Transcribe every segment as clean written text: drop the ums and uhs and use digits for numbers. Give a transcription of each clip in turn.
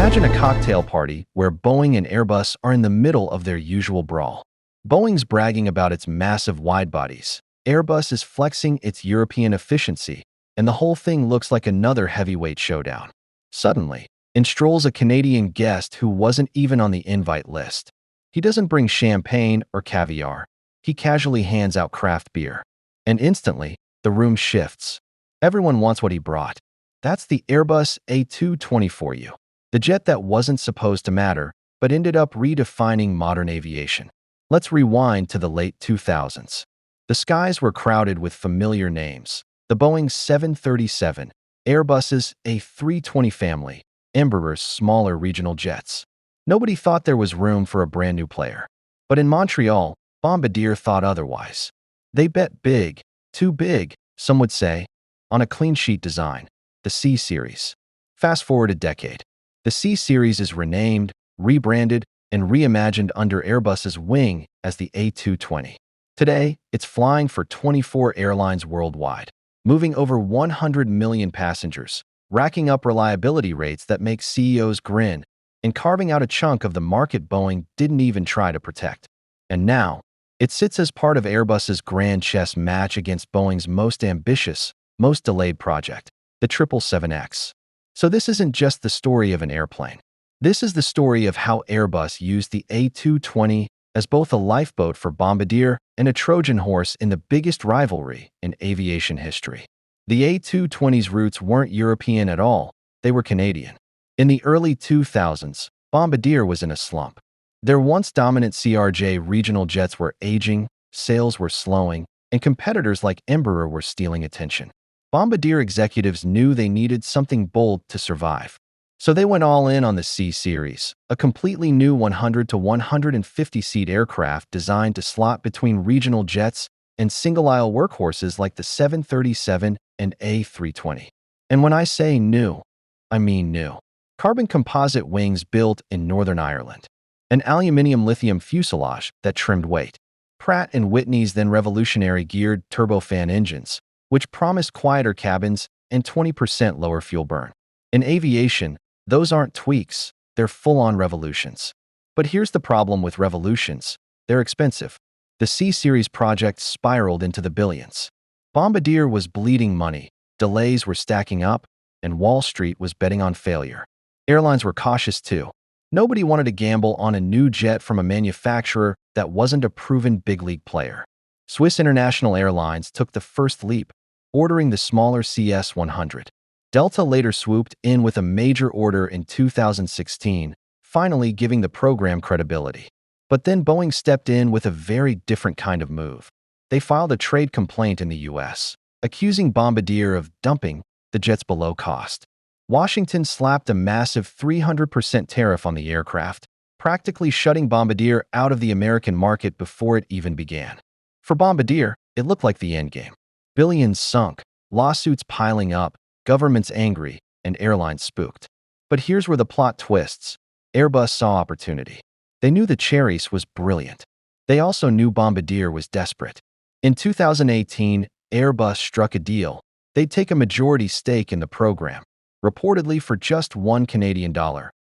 Imagine a cocktail party where Boeing and Airbus are in the middle of their usual brawl. Boeing's bragging about its massive wide-bodies. Airbus is flexing its European efficiency, and the whole thing looks like another heavyweight showdown. Suddenly, in strolls a Canadian guest who wasn't even on the invite list. He doesn't bring champagne or caviar. He casually hands out craft beer. And instantly, the room shifts. Everyone wants what he brought. That's the Airbus A220 for you. The jet that wasn't supposed to matter, but ended up redefining modern aviation. Let's rewind to the late 2000s. The skies were crowded with familiar names. The Boeing 737, Airbus's A320 family, Embraer's smaller regional jets. Nobody thought there was room for a brand new player. But in Montreal, Bombardier thought otherwise. They bet big, too big, some would say, on a clean sheet design, the CSeries. Fast forward a decade. The CSeries is renamed, rebranded, and reimagined under Airbus's wing as the A220. Today, it's flying for 24 airlines worldwide, moving over 100 million passengers, racking up reliability rates that make CEOs grin, and carving out a chunk of the market Boeing didn't even try to protect. And now, it sits as part of Airbus's grand chess match against Boeing's most ambitious, most delayed project, the 777X. So this isn't just the story of an airplane. This is the story of how Airbus used the A220 as both a lifeboat for Bombardier and a Trojan horse in the biggest rivalry in aviation history. The A220's roots weren't European at all, they were Canadian. In the early 2000s, Bombardier was in a slump. Their once dominant CRJ regional jets were aging, sales were slowing, and competitors like Embraer were stealing attention. Bombardier executives knew they needed something bold to survive. So they went all in on the CSeries, a completely new 100 to 150-seat aircraft designed to slot between regional jets and single-aisle workhorses like the 737 and A320. And when I say new, I mean new. Carbon composite wings built in Northern Ireland. An aluminium lithium fuselage that trimmed weight. Pratt & Whitney's then revolutionary geared turbofan engines, which promised quieter cabins and 20% lower fuel burn. In aviation, those aren't tweaks, they're full-on revolutions. But here's the problem with revolutions. They're expensive. The CSeries project spiraled into the billions. Bombardier was bleeding money, delays were stacking up, and Wall Street was betting on failure. Airlines were cautious too. Nobody wanted to gamble on a new jet from a manufacturer that wasn't a proven big-league player. Swiss International Airlines took the first leap, ordering the smaller CS-100. Delta later swooped in with a major order in 2016, finally giving the program credibility. But then Boeing stepped in with a very different kind of move. They filed a trade complaint in the US, accusing Bombardier of dumping the jets below cost. Washington slapped a massive 300% tariff on the aircraft, practically shutting Bombardier out of the American market before it even began. For Bombardier, it looked like the endgame. Billions sunk, lawsuits piling up, governments angry, and airlines spooked. But here's where the plot twists. Airbus saw opportunity. They knew the Cherise was brilliant. They also knew Bombardier was desperate. In 2018, Airbus struck a deal. They'd take a majority stake in the program, reportedly for just $1 Canadian,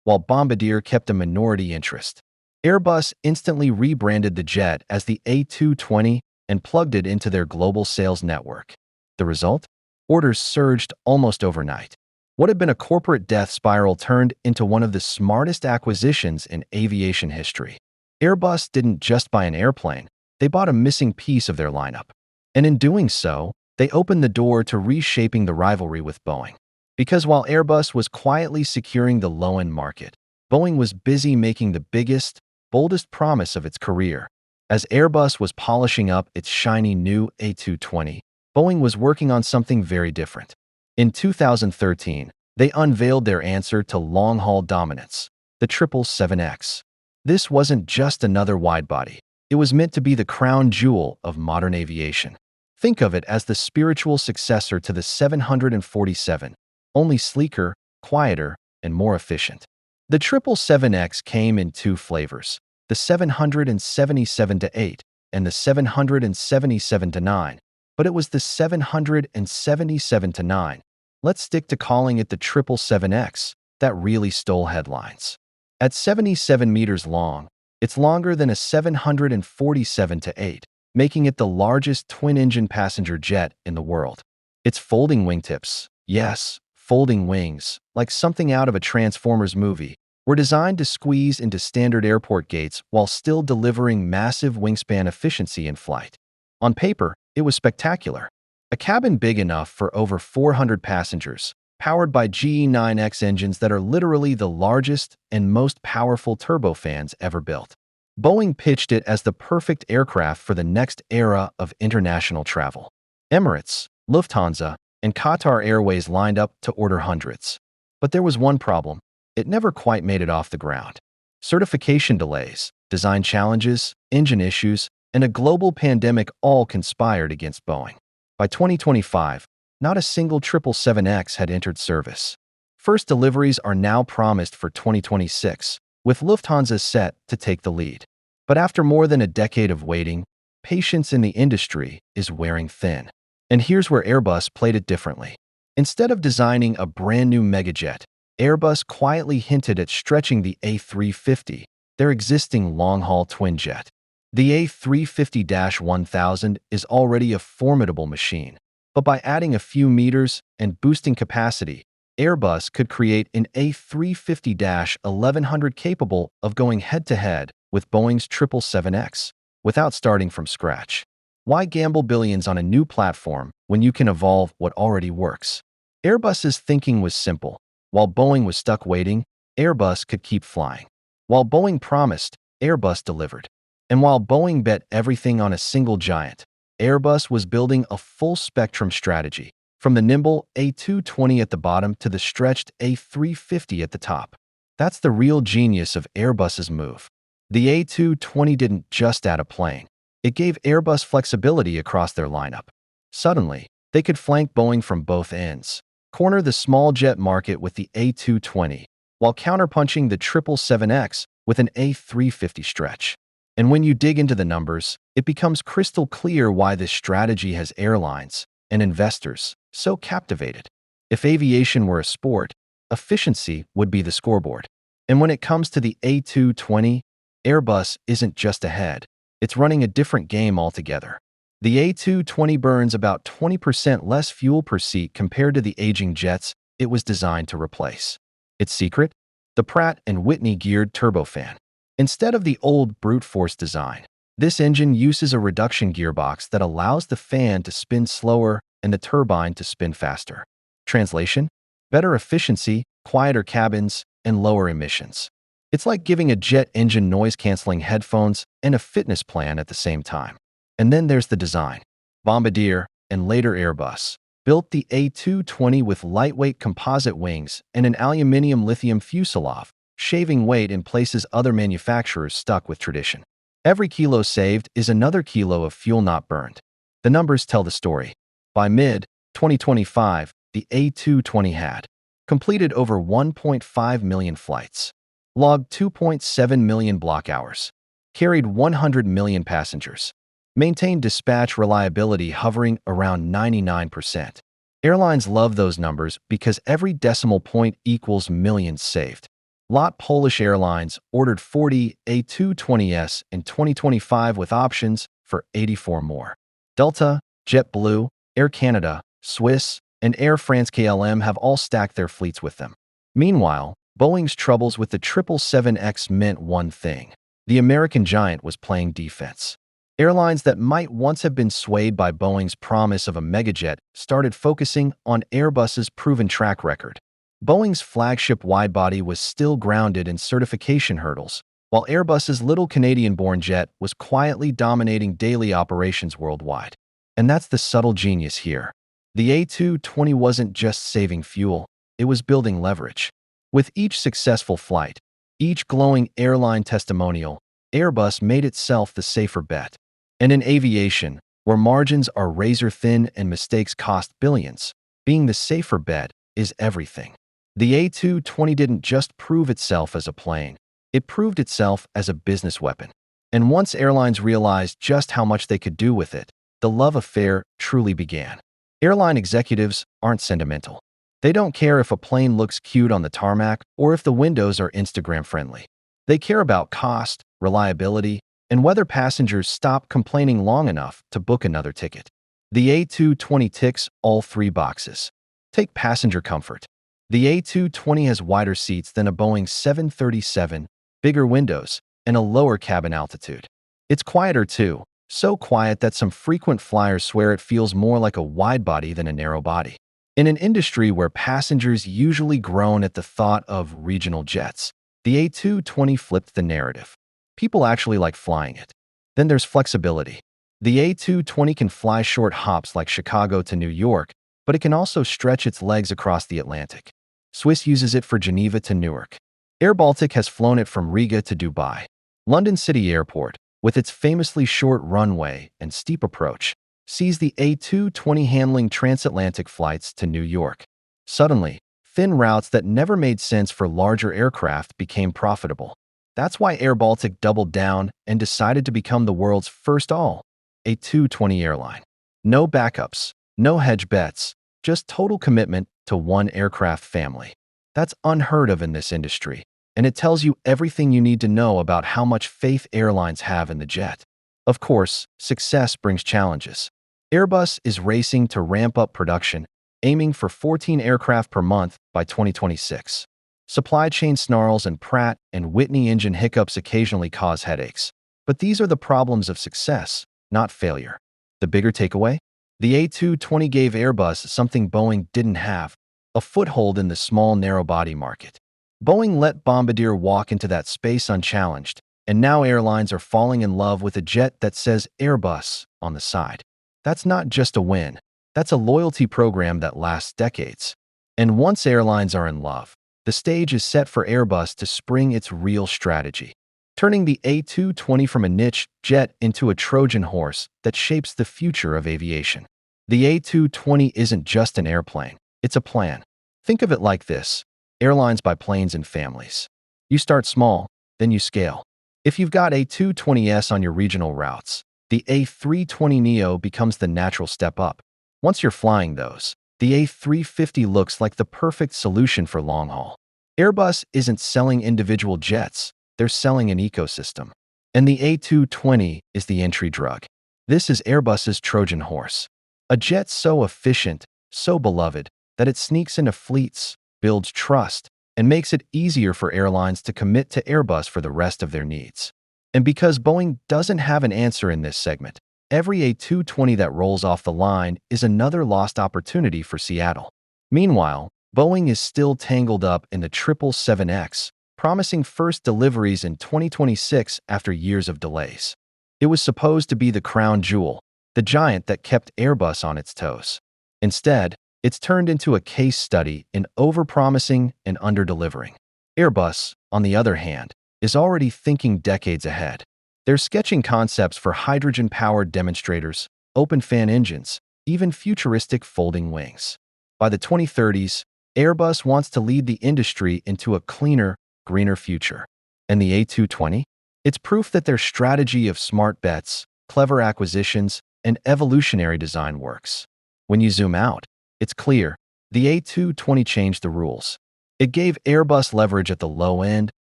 while Bombardier kept a minority interest. Airbus instantly rebranded the jet as the A220 and plugged it into their global sales network. The result? Orders surged almost overnight. What had been a corporate death spiral turned into one of the smartest acquisitions in aviation history. Airbus didn't just buy an airplane, they bought a missing piece of their lineup. And in doing so, they opened the door to reshaping the rivalry with Boeing. Because while Airbus was quietly securing the low-end market, Boeing was busy making the biggest, boldest promise of its career. As Airbus was polishing up its shiny new A220, Boeing was working on something very different. In 2013, they unveiled their answer to long-haul dominance, the 777X. This wasn't just another widebody. It was meant to be the crown jewel of modern aviation. Think of it as the spiritual successor to the 747, only sleeker, quieter, and more efficient. The 777X came in two flavors, the 777-8 and the 777-9, but it was the 777-9. Let's stick to calling it the 777X, that really stole headlines. At 77 meters long, it's longer than a 747-8, making it the largest twin-engine passenger jet in the world. Its folding wingtips, yes, folding wings, like something out of a Transformers movie, were designed to squeeze into standard airport gates while still delivering massive wingspan efficiency in flight. On paper, it was spectacular. A cabin big enough for over 400 passengers, powered by GE9X engines that are literally the largest and most powerful turbofans ever built. Boeing pitched it as the perfect aircraft for the next era of international travel. Emirates, Lufthansa, and Qatar Airways lined up to order hundreds. But there was one problem. It never quite made it off the ground. Certification delays, design challenges, engine issues, and a global pandemic all conspired against Boeing. By 2025, not a single 777X had entered service. First deliveries are now promised for 2026, with Lufthansa set to take the lead. But after more than a decade of waiting, patience in the industry is wearing thin. And here's where Airbus played it differently. Instead of designing a brand new megajet, Airbus quietly hinted at stretching the A350, their existing long-haul twin jet. The A350-1000 is already a formidable machine, but by adding a few meters and boosting capacity, Airbus could create an A350-1100 capable of going head-to-head with Boeing's 777X without starting from scratch. Why gamble billions on a new platform when you can evolve what already works? Airbus's thinking was simple. While Boeing was stuck waiting, Airbus could keep flying. While Boeing promised, Airbus delivered. And while Boeing bet everything on a single giant, Airbus was building a full-spectrum strategy, from the nimble A220 at the bottom to the stretched A350 at the top. That's the real genius of Airbus's move. The A220 didn't just add a plane. It gave Airbus flexibility across their lineup. Suddenly, they could flank Boeing from both ends, corner the small jet market with the A220, while counterpunching the 777X with an A350 stretch. And when you dig into the numbers, it becomes crystal clear why this strategy has airlines and investors so captivated. If aviation were a sport, efficiency would be the scoreboard. And when it comes to the A220, Airbus isn't just ahead. It's running a different game altogether. The A220 burns about 20% less fuel per seat compared to the aging jets it was designed to replace. Its secret? The Pratt & Whitney geared turbofan. Instead of the old brute force design, this engine uses a reduction gearbox that allows the fan to spin slower and the turbine to spin faster. Translation? Better efficiency, quieter cabins, and lower emissions. It's like giving a jet engine noise-canceling headphones and a fitness plan at the same time. And then there's the design. Bombardier, and later Airbus, built the A220 with lightweight composite wings and an aluminum-lithium fuselage, shaving weight in places other manufacturers stuck with tradition. Every kilo saved is another kilo of fuel not burned. The numbers tell the story. By mid-2025, the A220 had completed over 1.5 million flights, logged 2.7 million block hours, carried 100 million passengers, maintained dispatch reliability hovering around 99%. Airlines love those numbers because every decimal point equals millions saved. LOT Polish Airlines ordered 40 A220s in 2025 with options for 84 more. Delta, JetBlue, Air Canada, Swiss, and Air France-KLM have all stacked their fleets with them. Meanwhile, Boeing's troubles with the 777X meant one thing. The American giant was playing defense. Airlines that might once have been swayed by Boeing's promise of a megajet started focusing on Airbus's proven track record. Boeing's flagship widebody was still grounded in certification hurdles, while Airbus's little Canadian-born jet was quietly dominating daily operations worldwide. And that's the subtle genius here. The A220 wasn't just saving fuel, it was building leverage. With each successful flight, each glowing airline testimonial, Airbus made itself the safer bet. And in aviation, where margins are razor-thin and mistakes cost billions, being the safer bet is everything. The A220 didn't just prove itself as a plane, it proved itself as a business weapon. And once airlines realized just how much they could do with it, the love affair truly began. Airline executives aren't sentimental. They don't care if a plane looks cute on the tarmac or if the windows are Instagram friendly. They care about cost, reliability, and whether passengers stop complaining long enough to book another ticket. The A220 ticks all three boxes. Take passenger comfort. The A220 has wider seats than a Boeing 737, bigger windows, and a lower cabin altitude. It's quieter too, so quiet that some frequent flyers swear it feels more like a wide body than a narrow body. In an industry where passengers usually groan at the thought of regional jets, the A220 flipped the narrative. People actually like flying it. Then there's flexibility. The A220 can fly short hops like Chicago to New York, but it can also stretch its legs across the Atlantic. Swiss uses it for Geneva to Newark. airBaltic has flown it from Riga to Dubai. London City Airport, with its famously short runway and steep approach, sees the A220 handling transatlantic flights to New York. Suddenly, thin routes that never made sense for larger aircraft became profitable. That's why airBaltic doubled down and decided to become the world's first A220 airline. No backups, no hedge bets, just total commitment to one aircraft family. That's unheard of in this industry, and it tells you everything you need to know about how much faith airlines have in the jet. Of course, success brings challenges. Airbus is racing to ramp up production, aiming for 14 aircraft per month by 2026. Supply chain snarls and Pratt and Whitney engine hiccups occasionally cause headaches. But these are the problems of success, not failure. The bigger takeaway? The A220 gave Airbus something Boeing didn't have, a foothold in the small narrow-body market. Boeing let Bombardier walk into that space unchallenged, and now airlines are falling in love with a jet that says Airbus on the side. That's not just a win. That's a loyalty program that lasts decades. And once airlines are in love, the stage is set for Airbus to spring its real strategy, turning the A220 from a niche jet into a Trojan horse that shapes the future of aviation. The A220 isn't just an airplane, it's a plan. Think of it like this: airlines buy planes in families. You start small, then you scale. If you've got A220s on your regional routes, the A320neo becomes the natural step up. Once you're flying those, the A350 looks like the perfect solution for long haul. Airbus isn't selling individual jets, they're selling an ecosystem. And the A220 is the entry drug. This is Airbus's Trojan horse. A jet so efficient, so beloved, that it sneaks into fleets, builds trust, and makes it easier for airlines to commit to Airbus for the rest of their needs. And because Boeing doesn't have an answer in this segment, every A220 that rolls off the line is another lost opportunity for Seattle. Meanwhile, Boeing is still tangled up in the 777X, promising first deliveries in 2026 after years of delays. It was supposed to be the crown jewel, the giant that kept Airbus on its toes. Instead, it's turned into a case study in overpromising and underdelivering. Airbus, on the other hand, is already thinking decades ahead. They're sketching concepts for hydrogen-powered demonstrators, open-fan engines, even futuristic folding wings. By the 2030s, Airbus wants to lead the industry into a cleaner, greener future. And the A220? It's proof that their strategy of smart bets, clever acquisitions, and evolutionary design works. When you zoom out, it's clear, the A220 changed the rules. It gave Airbus leverage at the low end,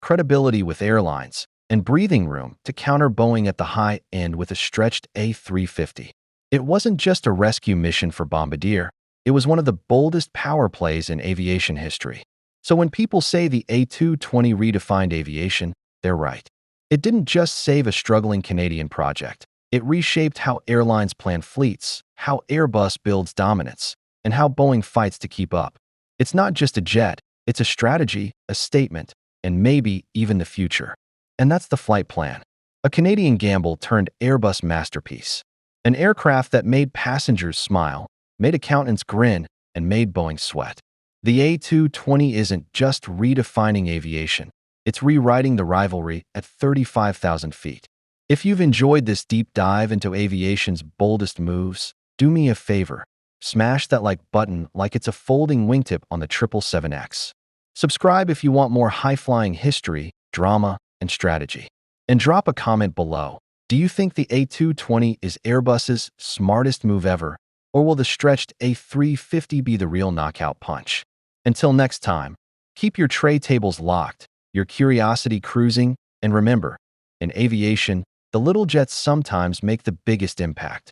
credibility with airlines, and breathing room to counter Boeing at the high end with a stretched A350. It wasn't just a rescue mission for Bombardier, it was one of the boldest power plays in aviation history. So when people say the A220 redefined aviation, they're right. It didn't just save a struggling Canadian project. It reshaped how airlines plan fleets, how Airbus builds dominance, and how Boeing fights to keep up. It's not just a jet, it's a strategy, a statement, and maybe even the future. And that's the flight plan. A Canadian gamble turned Airbus masterpiece. An aircraft that made passengers smile, made accountants grin, and made Boeing sweat. The A220 isn't just redefining aviation. It's rewriting the rivalry at 35,000 feet. If you've enjoyed this deep dive into aviation's boldest moves, do me a favor. Smash that like button like it's a folding wingtip on the 777X. Subscribe if you want more high-flying history, drama, and strategy. And drop a comment below. Do you think the A220 is Airbus's smartest move ever, or will the stretched A350 be the real knockout punch? Until next time, keep your tray tables locked, your curiosity cruising, and remember, in aviation, the little jets sometimes make the biggest impact.